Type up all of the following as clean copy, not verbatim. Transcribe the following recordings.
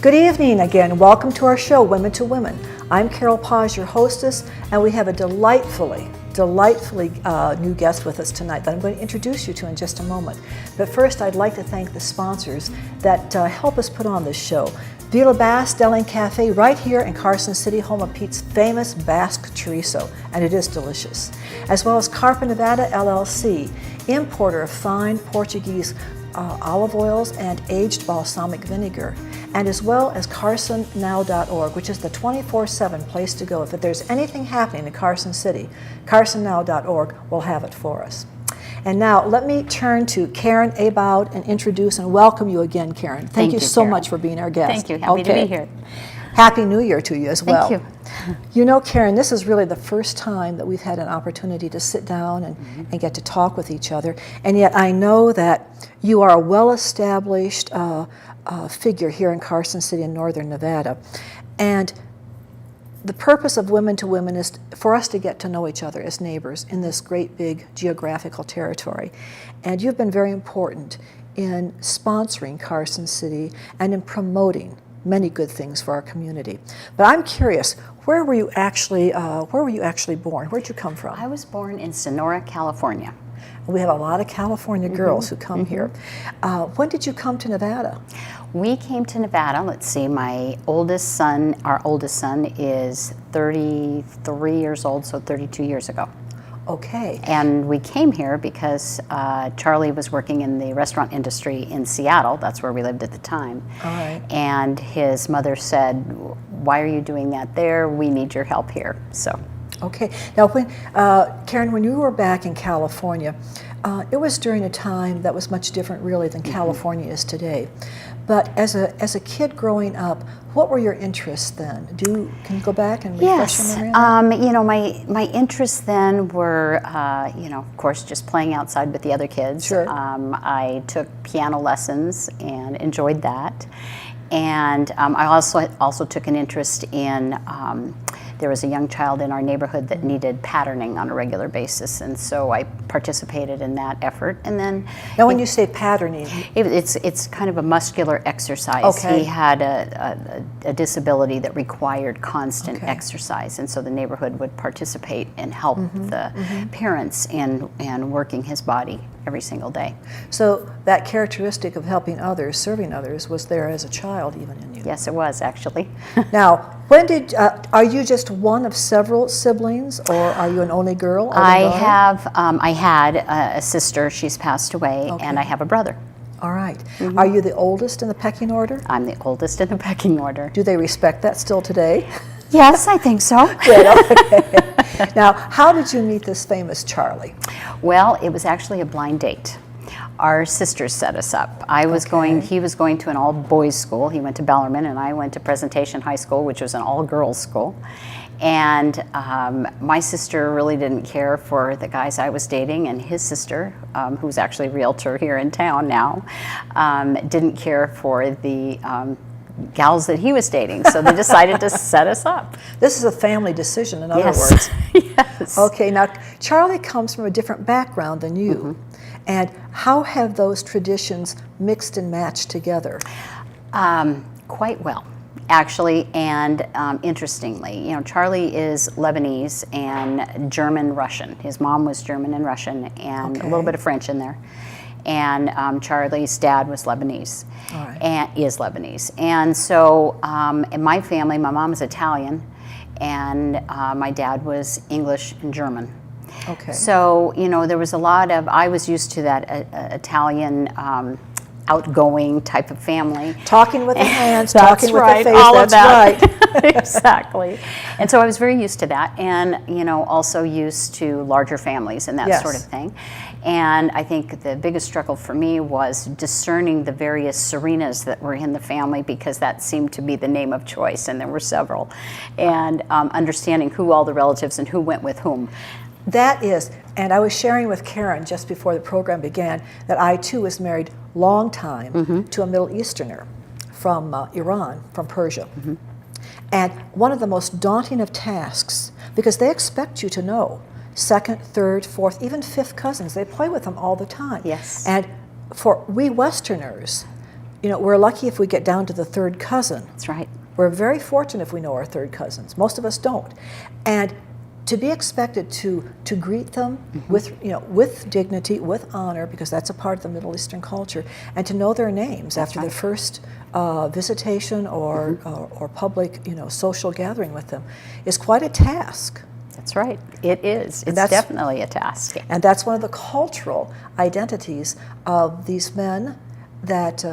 Good evening again. Welcome to our show, Women to Women. I'm Carol Paz, your hostess, and we have a delightfully new guest with us tonight that I'm going to introduce you to in just a moment. But first, I'd like to thank the sponsors that help us put on this show. Villa Basque Deli and Cafe right here in Carson City, home of Pete's famous Basque chorizo, and it is delicious. As well as Carpa Nevada LLC, importer of fine Portuguese olive oils and aged balsamic vinegar, and as well as carsonnow.org, which is the 24/7 place to go. If there's anything happening in Carson City, carsonnow.org will have it for us. And now let me turn to Karen ABOWD and introduce and welcome you again, Karen. Thank you so much for being our guest. Thank you. Happy to be here. Happy New Year to you as well. Thank you. You know, Karen, this is really the first time that we've had an opportunity to sit down and get to talk with each other. And yet I know that you are a well-established figure here in Carson City in northern Nevada. And the purpose of Women to Women is for us to get to know each other as neighbors in this great big geographical territory. And you've been very important in sponsoring Carson City and in promoting many good things for our community. But I'm curious, where were you actually born? Where'd you come from? I was born in Sonora, California. We have a lot of California girls who come here. When did you come to Nevada? We came to Nevada, let's see, our oldest son is 33 years old, so 32 years ago. Okay. And we came here because Charlie was working in the restaurant industry in Seattle. That's where we lived at the time. All right. And his mother said, "Why are you doing that there? We need your help here." So. Okay. Now, Karen, when you were back in California, it was during a time that was much different, really, than California is today. But as a kid growing up, what were your interests then? Can you go back and refresh your memory on that? You know, my interests then were, of course, just playing outside with the other kids. Sure. I took piano lessons and enjoyed that, and I also took an interest in. There was a young child in our neighborhood that needed patterning on a regular basis, and so I participated in that effort. And then, now, when you say patterning, it's kind of a muscular exercise. Okay. He had a disability that required constant exercise, and so the neighborhood would participate and help the parents in working his body every single day. So that characteristic of helping others, serving others, was there as a child even in you? Yes, it was actually. Now, are you just one of several siblings, or are you an only girl? I had a sister. She's passed away, and I have a brother. All right. Are you the oldest in the pecking order? I'm the oldest in the pecking order. Do they respect that still today? Yes, I think so. Good, okay. Now, how did you meet this famous Charlie? Well, it was actually a blind date. Our sisters set us up. He was going to an all-boys school. He went to Bellarmine, and I went to Presentation High School, which was an all-girls school. And my sister really didn't care for the guys I was dating, and his sister, who's actually a realtor here in town now, didn't care for the gals that he was dating, so they decided to set us up. This is a family decision, in other words. Yes. Okay, now Charlie comes from a different background than you, and how have those traditions mixed and matched together? Quite well, actually, and interestingly, you know, Charlie is Lebanese and German-Russian. His mom was German and Russian, and a little bit of French in there. And Charlie's dad was Lebanese, and is Lebanese. And so in my family, my mom is Italian, and my dad was English and German. Okay. So, you know, there was a lot of, I was used to that Italian outgoing type of family. Talking with the hands, talking with the face, all of that's that. right. Exactly. And so I was very used to that, and, you know, also used to larger families and that sort of thing. And I think the biggest struggle for me was discerning the various Serenas that were in the family, because that seemed to be the name of choice, and there were several. And understanding who all the relatives and who went with whom. That is, and I was sharing with Karen just before the program began that I too was married long time to a Middle Easterner from Iran, from Persia. And one of the most daunting of tasks, because they expect you to know second, third, fourth, even fifth cousins. They play with them all the time. Yes. And for we Westerners, we're lucky if we get down to the third cousin. That's right. We're very fortunate if we know our third cousins. Most of us don't. And to be expected to greet them with dignity, with honor, because that's a part of the Middle Eastern culture, and to know their names after the first visitation or public social gathering with them is quite a task. That's right. It is. It's definitely a task. And that's one of the cultural identities of these men that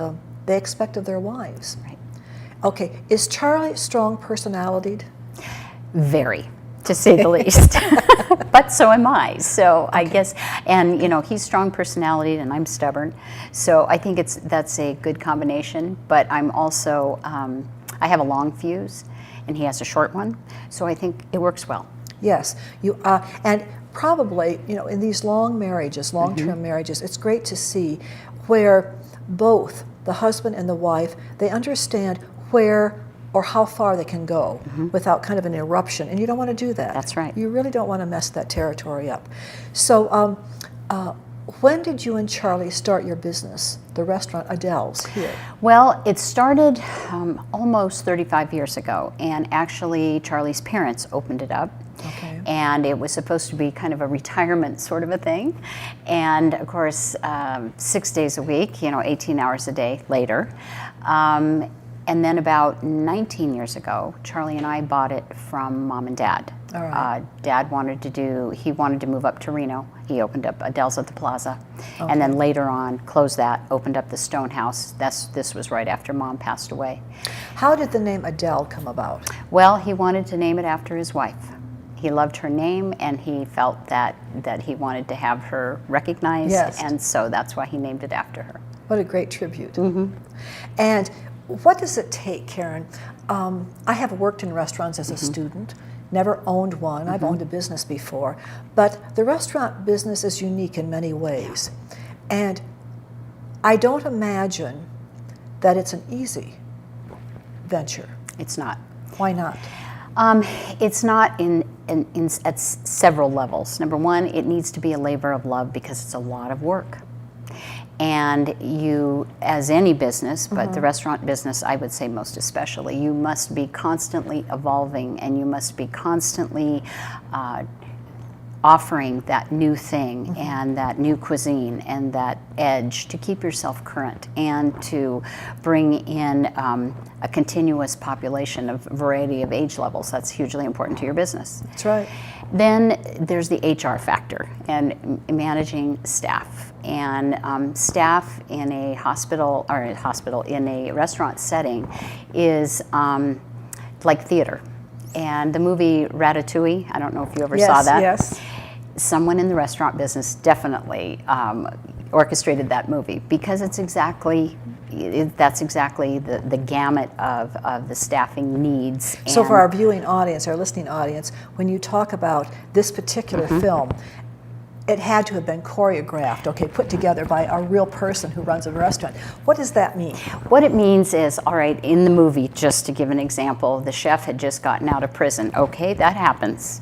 they expect of their wives. Right. Okay, is Charlie strong personalitied? Very, to say the least. But so am I. So I guess, and he's strong personality and I'm stubborn. So I think that's a good combination. But I'm also, I have a long fuse and he has a short one. So I think it works well. Yes, and probably, in these long marriages, long-term marriages, it's great to see where both the husband and the wife, they understand where or how far they can go without kind of an eruption, and you don't want to do that. That's right. You really don't want to mess that territory up. So when did you and Charlie start your business, the restaurant Adele's here? Well, it started almost 35 years ago, and actually Charlie's parents opened it up. Okay. And it was supposed to be kind of a retirement sort of a thing. And of course, 6 days a week, 18 hours a day later. And then about 19 years ago, Charlie and I bought it from Mom and Dad. All right. Dad wanted to move up to Reno. He opened up Adele's at the Plaza. Okay. And then later on, closed that, opened up the Stone House. This was right after Mom passed away. How did the name Adele come about? Well, he wanted to name it after his wife. He loved her name, and he felt that he wanted to have her recognized, yes. And so that's why he named it after her. What a great tribute. And what does it take, Karen? I have worked in restaurants as a student, never owned one. I've owned a business before, but the restaurant business is unique in many ways. And I don't imagine that it's an easy venture. It's not. Why not? It's not at several levels. Number one, it needs to be a labor of love because it's a lot of work. And you, as any business, but the restaurant business, I would say most especially, you must be constantly evolving, and you must be constantly offering that new thing and that new cuisine and that edge to keep yourself current and to bring in a continuous population of variety of age levels. That's hugely important to your business. That's right. Then there's the HR factor and managing staff. And staff in a hospital in a restaurant setting is like theater. And the movie Ratatouille, I don't know if you ever saw that. Yes. Someone in the restaurant business definitely orchestrated that movie because that's exactly the gamut of the staffing needs. So for our viewing audience, our listening audience, when you talk about this particular film, it had to have been choreographed, put together by a real person who runs a restaurant. What does that mean? What it means is, all right, in the movie, just to give an example, the chef had just gotten out of prison. Okay, that happens,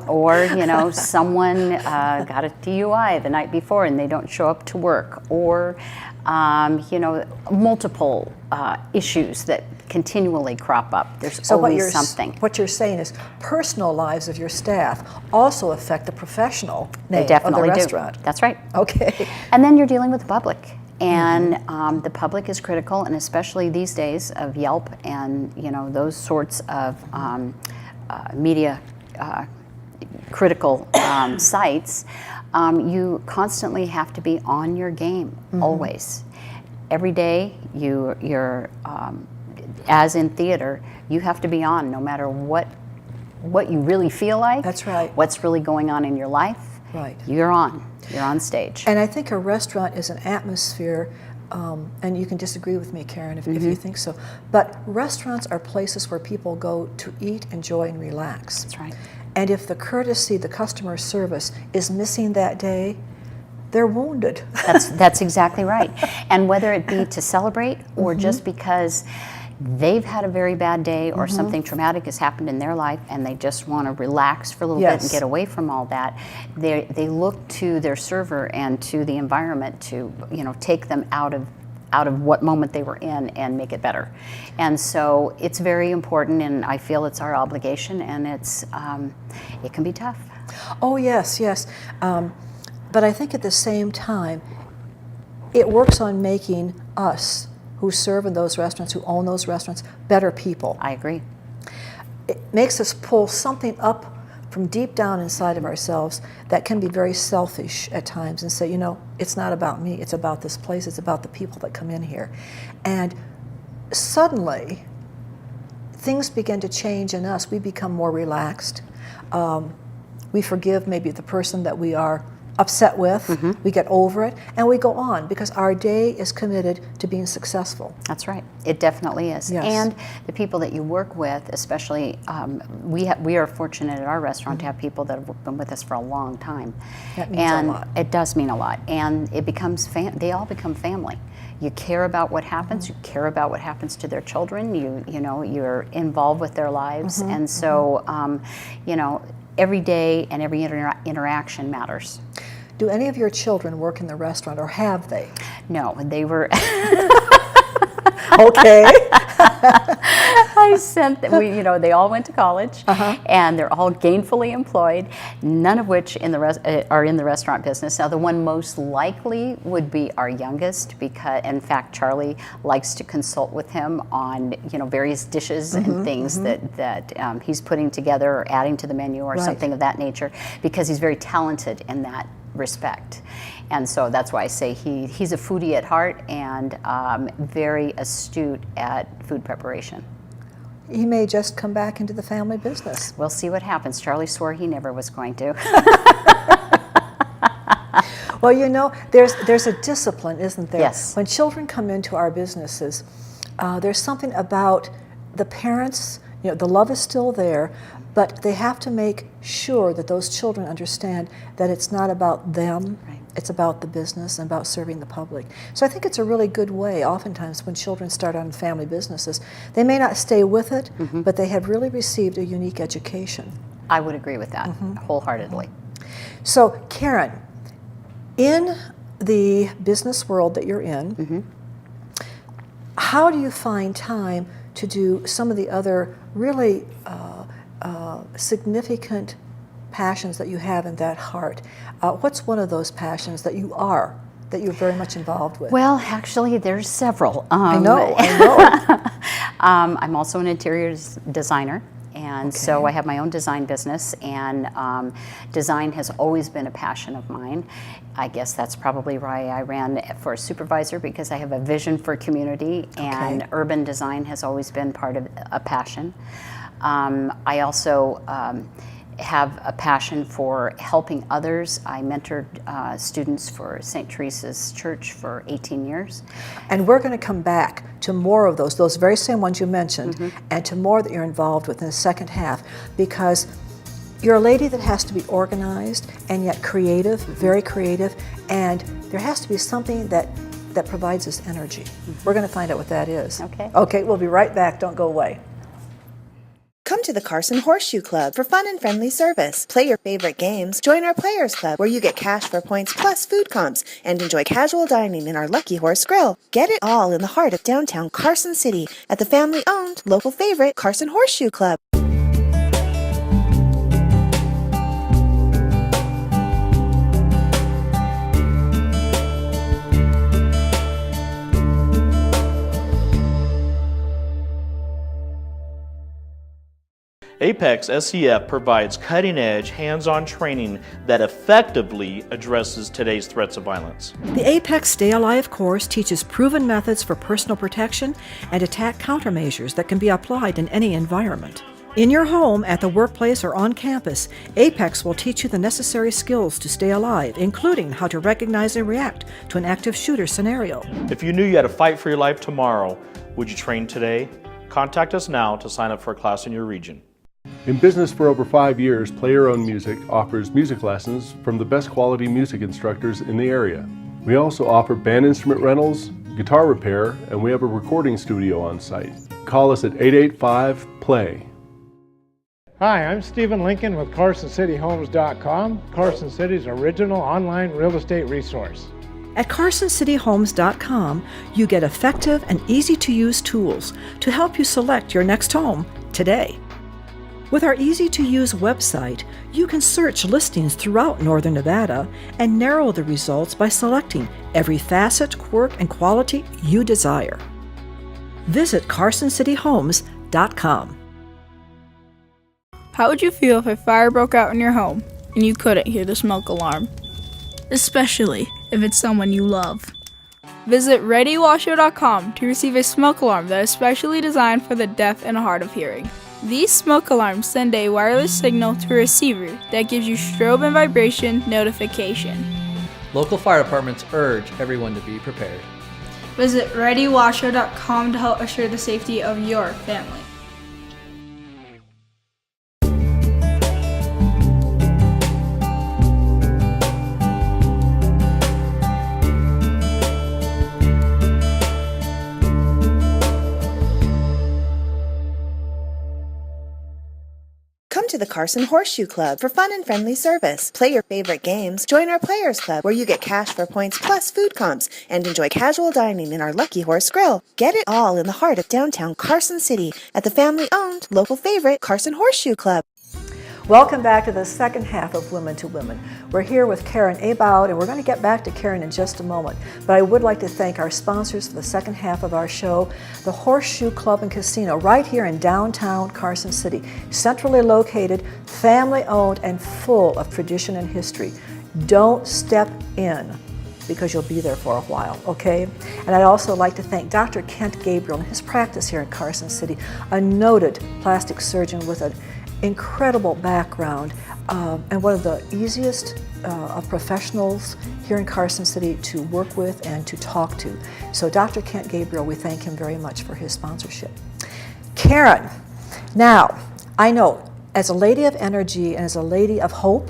or someone got a DUI the night before and they don't show up to work, or multiple issues that continually crop up. There's always something. What you're saying is personal lives of your staff also affect the professional name of the restaurant. That's right. Okay. And then you're dealing with the public. And the public is critical, and especially these days of Yelp and those sorts of media critical sites, you constantly have to be on your game, always. Every day, you're as in theater, you have to be on no matter what you really feel like. That's right. What's really going on in your life. Right. You're on stage. And I think a restaurant is an atmosphere, and you can disagree with me, Karen, if you think so, but restaurants are places where people go to eat, enjoy, and relax. That's right. And if the courtesy, the customer service is missing that day, they're wounded. That's exactly right. And whether it be to celebrate or just because they've had a very bad day or something traumatic has happened in their life and they just want to relax for a little bit and get away from all that, they look to their server and to the environment to take them out of out of what moment they were in and make it better. And so it's very important, and I feel it's our obligation, and it can be tough. Oh, yes, yes. But I think at the same time, it works on making us who serve in those restaurants, who own those restaurants, better people. I agree. It makes us pull something up from deep down inside of ourselves that can be very selfish at times and say, you know, it's not about me, it's about this place, it's about the people that come in here. And suddenly, things begin to change in us. We become more relaxed. We forgive maybe the person that we are upset with, we get over it, and we go on because our day is committed to being successful. That's right. It definitely is. Yes. And the people that you work with, especially, we are fortunate at our restaurant to have people that have been with us for a long time. That means a lot. It does mean a lot. And it becomes, they all become family. You care about what happens. You care about what happens to their children. You know, you're involved with their lives. And so, you know, every day and every interaction matters. Do any of your children work in the restaurant, or have they? No, they were. Okay. I sent them, you know, they all went to college, and they're all gainfully employed, none of which are in the restaurant business. Now, the one most likely would be our youngest, because, in fact, Charlie likes to consult with him on, you know, various dishes and things that he's putting together or adding to the menu or something of that nature, because he's very talented in that respect. And so that's why I say he's a foodie at heart and very astute at food preparation. He may just come back into the family business. We'll see what happens. Charlie swore he never was going to. Well, you know, there's a discipline, isn't there? Yes. When children come into our businesses, there's something about the parents, you know, the love is still there, but they have to make sure that those children understand that it's not about them, it's about the business and about serving the public. So I think it's a really good way, oftentimes, when children start on family businesses. They may not stay with it, but they have really received a unique education. I would agree with that wholeheartedly. So, Karen, in the business world that you're in, how do you find time to do some of the other really significant passions that you have in that heart? What's one of those passions that you're very much involved with? Well, actually, there's several. I know. I'm also an interior designer. And so I have my own design business, and design has always been a passion of mine. I guess that's probably why I ran for a supervisor, because I have a vision for community, and urban design has always been part of a passion. I also have a passion for helping others. I mentored students for St. Teresa's Church for 18 years. And we're going to come back to more of those very same ones you mentioned, and to more that you're involved with in the second half, because you're a lady that has to be organized and yet creative, very creative, and there has to be something that provides us energy. We're going to find out what that is. Okay, we'll be right back. Don't go away. Come to the Carson Horseshoe Club for fun and friendly service. Play your favorite games. Join our Players Club, where you get cash for points plus food comps, and enjoy casual dining in our Lucky Horse Grill. Get it all in the heart of downtown Carson City at the family-owned, local favorite Carson Horseshoe Club. Apex SEF provides cutting-edge, hands-on training that effectively addresses today's threats of violence. The Apex Stay Alive course teaches proven methods for personal protection and attack countermeasures that can be applied in any environment. In your home, at the workplace, or on campus, Apex will teach you the necessary skills to stay alive, including how to recognize and react to an active shooter scenario. If you knew you had to fight for your life tomorrow, would you train today? Contact us now to sign up for a class in your region. In business for over 5 years, Play Your Own Music offers music lessons from the best quality music instructors in the area. We also offer band instrument rentals, guitar repair, and we have a recording studio on site. Call us at 885-PLAY. Hi, I'm Stephen Lincoln with CarsonCityHomes.com, Carson City's original online real estate resource. At CarsonCityHomes.com, you get effective and easy-to-use tools to help you select your next home today. With our easy-to-use website, you can search listings throughout Northern Nevada and narrow the results by selecting every facet, quirk, and quality you desire. Visit CarsonCityHomes.com. How would you feel if a fire broke out in your home and you couldn't hear the smoke alarm? Especially if it's someone you love. Visit ReadyWasher.com to receive a smoke alarm that is specially designed for the deaf and hard of hearing. These smoke alarms send a wireless signal to a receiver that gives you strobe and vibration notification. Local fire departments urge everyone to be prepared. Visit ReadyWasher.com to help assure the safety of your family. Come to the Carson Horseshoe Club for fun and friendly service. Play your favorite games. Join our Players Club where you get cash for points plus food comps and enjoy casual dining in our Lucky Horse Grill. Get it all in the heart of downtown Carson City at the family-owned, local favorite Carson Horseshoe Club. Welcome back to the second half of Women to Women. We're here with Karen ABOWD, and we're going to get back to Karen in just a moment. But I would like to thank our sponsors for the second half of our show, the Horseshoe Club and Casino, right here in downtown Carson City. Centrally located, family-owned, and full of tradition and history. Don't step in, because you'll be there for a while, okay? And I'd also like to thank Dr. Kent Gabriel and his practice here in Carson City, a noted plastic surgeon with an incredible background and one of the easiest of professionals here in Carson City to work with and to talk to. So Dr. Kent Gabriel, we thank him very much for his sponsorship. Karen, now I know as a lady of energy and as a lady of hope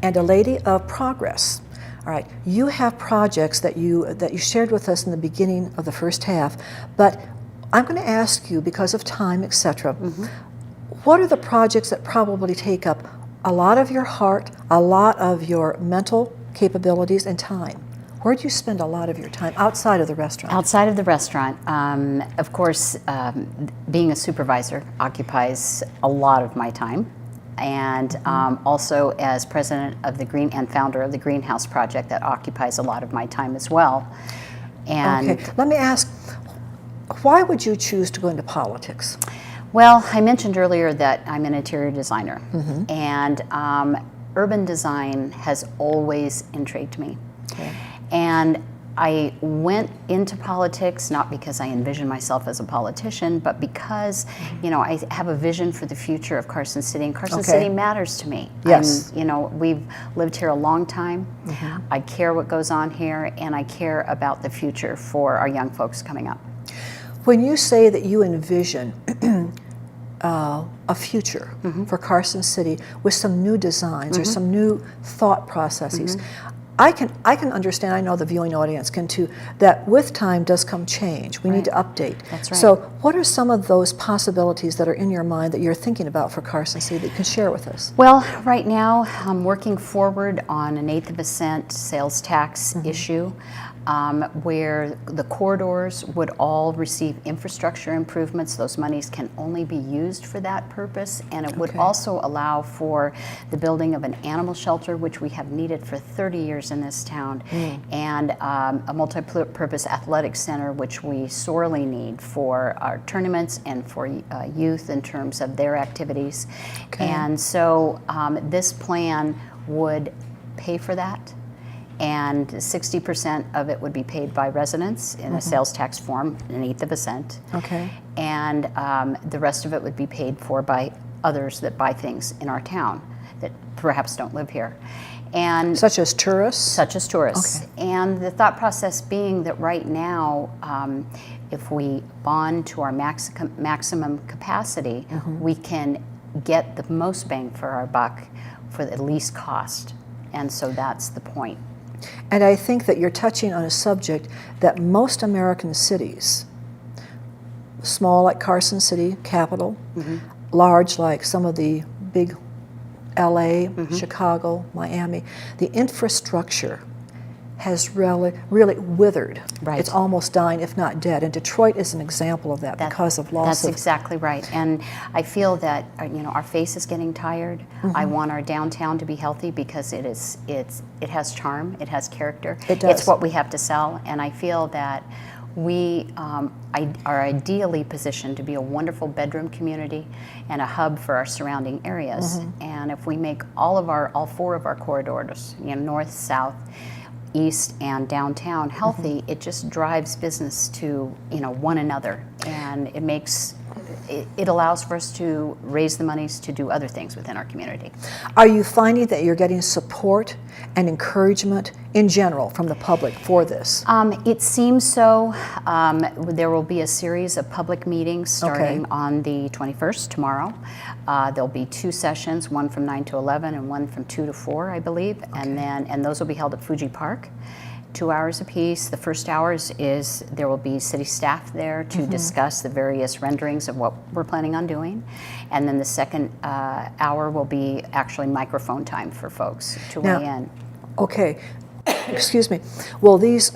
and a lady of progress, all right, you have projects that you shared with us in the beginning of the first half, but I'm going to ask you, because of time, etc., what are the projects that probably take up a lot of your heart, a lot of your mental capabilities and time? Where do you spend a lot of your time outside of the restaurant? Outside of the restaurant, of course, being a supervisor occupies a lot of my time. And also as president of the and founder of the Greenhouse Project, that occupies a lot of my time as well. And okay, let me ask, why would you choose to go into politics? Well, I mentioned earlier that I'm an interior designer, and urban design has always intrigued me. Okay. And I went into politics not because I envisioned myself as a politician, but because, you know, I have a vision for the future of Carson City, and Carson City matters to me. Yes. You know, we've lived here a long time. I care what goes on here, and I care about the future for our young folks coming up. When you say that you envision a future for Carson City with some new designs or some new thought processes, I can understand, I know the viewing audience can too, that with time does come change. We need to update. That's right. So what are some of those possibilities that are in your mind that you're thinking about for Carson City that you can share with us? Well, right now I'm working forward on an 1/8 of a cent sales tax issue, where the corridors would all receive infrastructure improvements. Those monies can only be used for that purpose, and it would also allow for the building of an animal shelter, which we have needed for 30 years in this town, and a multi-purpose athletic center, which we sorely need for our tournaments and for youth in terms of their activities. And so this plan would pay for that, and 60% of it would be paid by residents in a sales tax form, an 1/8 of a cent. Okay. And the rest of it would be paid for by others that buy things in our town that perhaps don't live here. And such as tourists? Such as tourists. Okay. And the thought process being that right now, if we bond to our maximum capacity, we can get the most bang for our buck for the least cost. And so that's the point. And I think that you're touching on a subject that most American cities, small like Carson City, capital, large like some of the big LA, Chicago, Miami, the infrastructure has really withered. Right. It's almost dying, if not dead. And Detroit is an example of that because of loss That's of... exactly right. And I feel that our face is getting tired. I want our downtown to be healthy because it has charm, it has character. It does. It's what we have to sell. And I feel that we are ideally positioned to be a wonderful bedroom community and a hub for our surrounding areas. And if we make all four of our corridors, north, south, east, and downtown healthy, it just drives business to one another, and it allows for us to raise the monies to do other things within our community. Are you finding that you're getting support and encouragement in general from the public for this? It seems so. There will be a series of public meetings starting on the 21st, tomorrow. There'll be 2 sessions, one from 9 to 11 and one from 2 to 4, I believe. And those will be held at Fuji Park. 2 hours apiece. The first hours there will be city staff there to discuss the various renderings of what we're planning on doing. And then the second hour will be actually microphone time for folks to weigh in. Okay, excuse me. Will these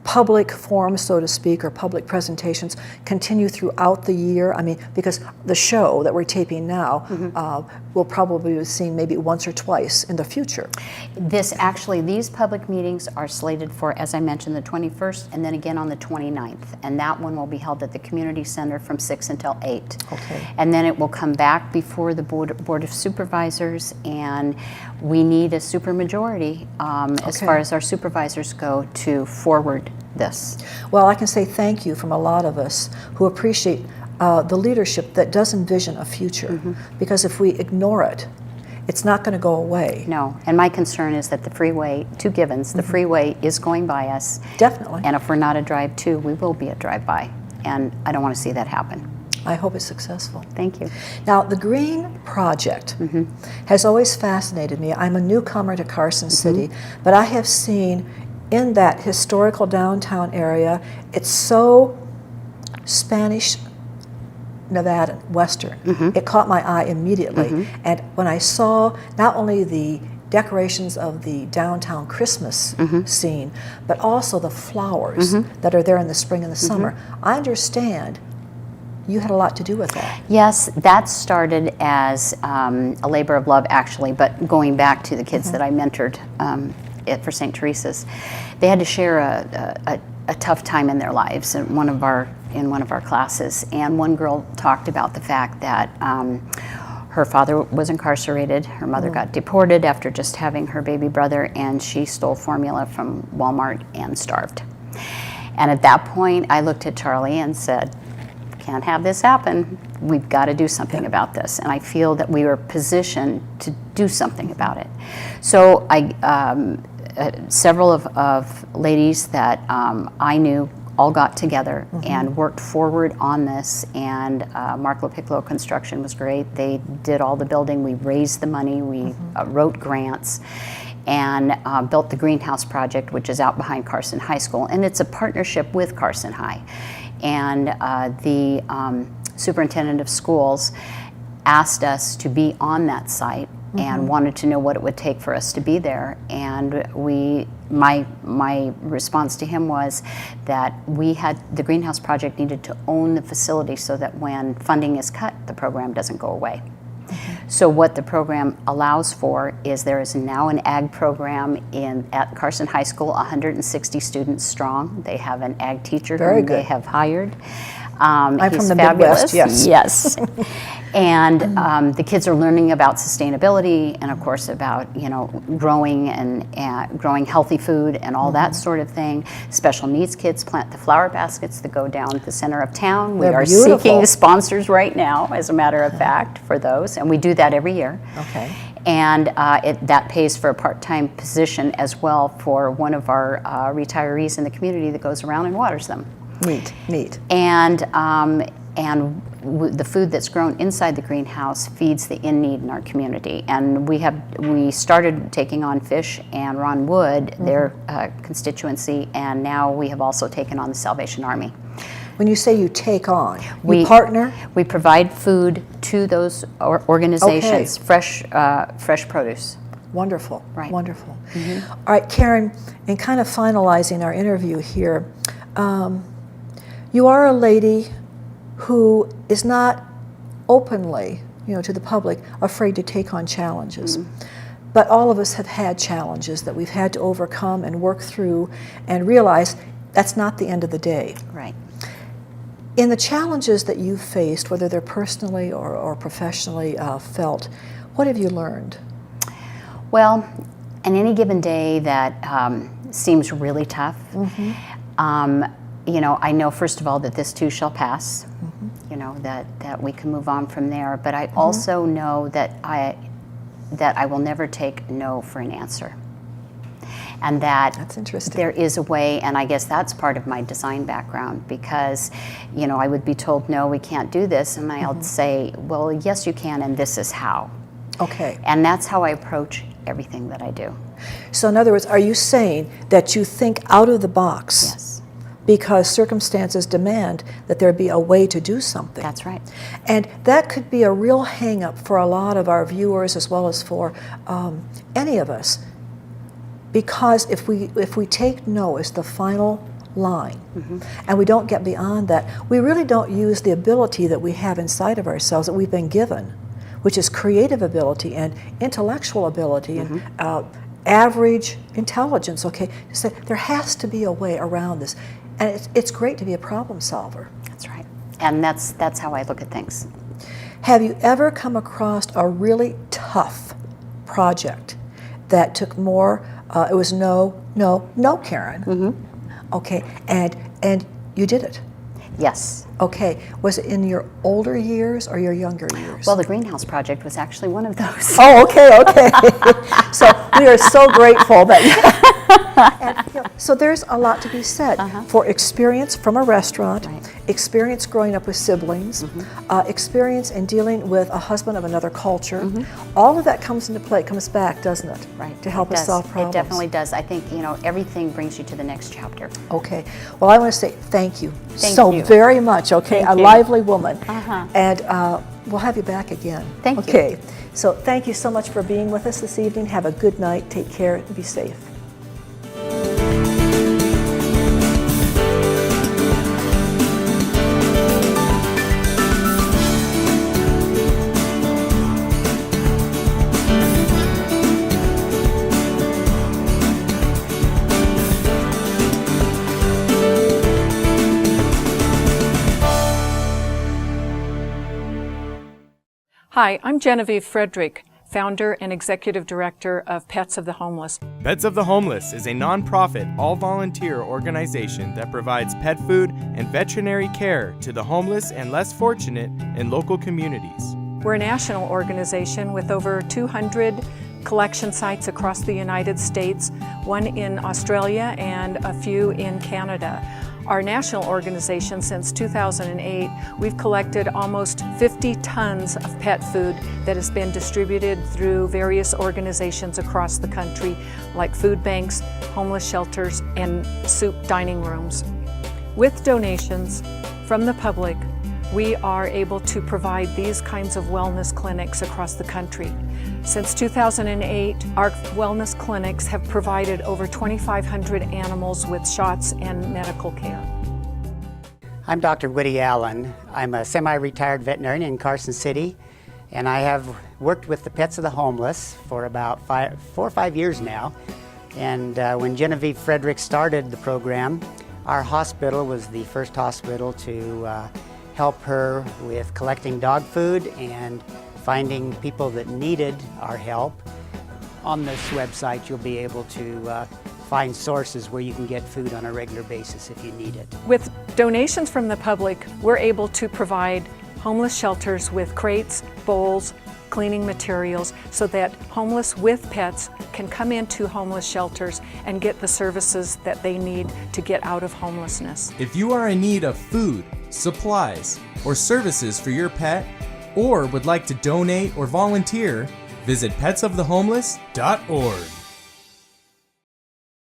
public forums, so to speak, or public presentations continue throughout the year? I mean, because the show that we're taping now will probably be seen maybe once or twice in the future. These public meetings are slated for, as I mentioned, the 21st and then again on the 29th. And that one will be held at the Community Center from 6 until 8. Okay. And then it will come back before the Board of Supervisors, and we need a supermajority as far as our supervisors go to forward this. Well, I can say thank you from a lot of us who appreciate the leadership that does envision a future, because if we ignore it, it's not going to go away. No, and my concern is that the freeway to Givens, the freeway is going by us. Definitely. And if we're not a drive-to, we will be a drive-by, and I don't want to see that happen. I hope it's successful. Thank you. Now, the Green Project has always fascinated me. I'm a newcomer to Carson City, but I have seen in that historical downtown area, it's so Spanish Nevada Western. It caught my eye immediately. And when I saw not only the decorations of the downtown Christmas scene, but also the flowers that are there in the spring and the summer, I understand you had a lot to do with that. Yes, that started as a labor of love, actually, but going back to the kids that I mentored for St. Teresa's, they had to share a tough time in their lives in one of our classes, and one girl talked about the fact that her father was incarcerated, her mother got deported after just having her baby brother, and she stole formula from Walmart and starved. And at that point, I looked at Charlie and said, can't have this happen. We've got to do something about this. And I feel that we were positioned to do something about it. So several of ladies that I knew all got together and worked forward on this, and Mark LaPiccolo Construction was great. They did all the building. We raised the money. We wrote grants and built the greenhouse project, which is out behind Carson High School. And it's a partnership with Carson High. And the superintendent of schools asked us to be on that site and wanted to know what it would take for us to be there. And my response to him was that the greenhouse project needed to own the facility so that when funding is cut, the program doesn't go away. So what the program allows for is there is now an ag program at Carson High School, 160 students strong. They have an ag teacher who they have hired. I'm he's from the fabulous. Midwest, yes. Yes. And the kids are learning about sustainability and, of course, about growing and growing healthy food and all that sort of thing. Special needs kids plant the flower baskets that go down the center of town. We are seeking sponsors right now, as a matter of fact, for those, and we do that every year. Okay. And that pays for a part-time position as well for one of our retirees in the community that goes around and waters them. Neat. And the food that's grown inside the greenhouse feeds the in-need in our community. And we started taking on Fish and Ron Wood, their constituency, and now we have also taken on the Salvation Army. When you say you take on, we partner? We provide food to those organizations, fresh produce. Wonderful. Right. Wonderful. All right, Karen, in kind of finalizing our interview here, you are a lady who is not openly, to the public, afraid to take on challenges. But all of us have had challenges that we've had to overcome and work through and realize that's not the end of the day. Right. In the challenges that you've faced, whether they're personally or professionally felt, what have you learned? Well, on any given day that seems really tough, I know first of all that this too shall pass, that we can move on from there, but I also know that I will never take no for an answer. And that's interesting. There is a way, and I guess that's part of my design background, because, I would be told, no, we can't do this, and I'll say, well, yes, you can, and this is how. Okay. And that's how I approach everything that I do. So in other words, are you saying that you think out of the box? Yes. Because circumstances demand that there be a way to do something. That's right. And that could be a real hang-up for a lot of our viewers as well as for any of us. Because if we take no as the final line, and we don't get beyond that, we really don't use the ability that we have inside of ourselves that we've been given, which is creative ability and intellectual ability and average intelligence. Okay, so there has to be a way around this. And it's great to be a problem solver. That's right. And that's how I look at things. Have you ever come across a really tough project that took more, it was no, Karen? Okay, and you did it? Yes. Okay, was it in your older years or your younger years? Well, the Greenhouse Project was actually one of those. Oh, okay. So we are so grateful that and, so there's a lot to be said for experience from a restaurant, experience growing up with siblings, experience in dealing with a husband of another culture. All of that comes into play, comes back, doesn't it? Right. To help us solve problems. It definitely does. I think, everything brings you to the next chapter. Okay. Well, I want to say thank you Thank you. very much. Okay, Thank a you. lively woman. And we'll have you back again. Thank you. Okay. So thank you so much for being with us this evening. Have a good night. Take care and be safe. Hi, I'm Genevieve Frederick, founder and executive director of Pets of the Homeless. Pets of the Homeless is a nonprofit, all-volunteer organization that provides pet food and veterinary care to the homeless and less fortunate in local communities. We're a national organization with over 200 collection sites across the United States, one in Australia and a few in Canada. Our national organization, since 2008, we've collected almost 50 tons of pet food that has been distributed through various organizations across the country, like food banks, homeless shelters, and soup dining rooms. With donations from the public, we are able to provide these kinds of wellness clinics across the country. Since 2008, our wellness clinics have provided over 2,500 animals with shots and medical care. I'm Dr. Woody Allen. I'm a semi-retired veterinarian in Carson City, and I have worked with the Pets of the Homeless for about 4 or 5 years now. And when Genevieve Frederick started the program, our hospital was the first hospital to help her with collecting dog food and finding people that needed our help. On this website, you'll be able to find sources where you can get food on a regular basis if you need it. With donations from the public, we're able to provide homeless shelters with crates, bowls, cleaning materials, so that homeless with pets can come into homeless shelters and get the services that they need to get out of homelessness. If you are in need of food, supplies, or services for your pet, or would like to donate or volunteer, visit petsofthehomeless.org.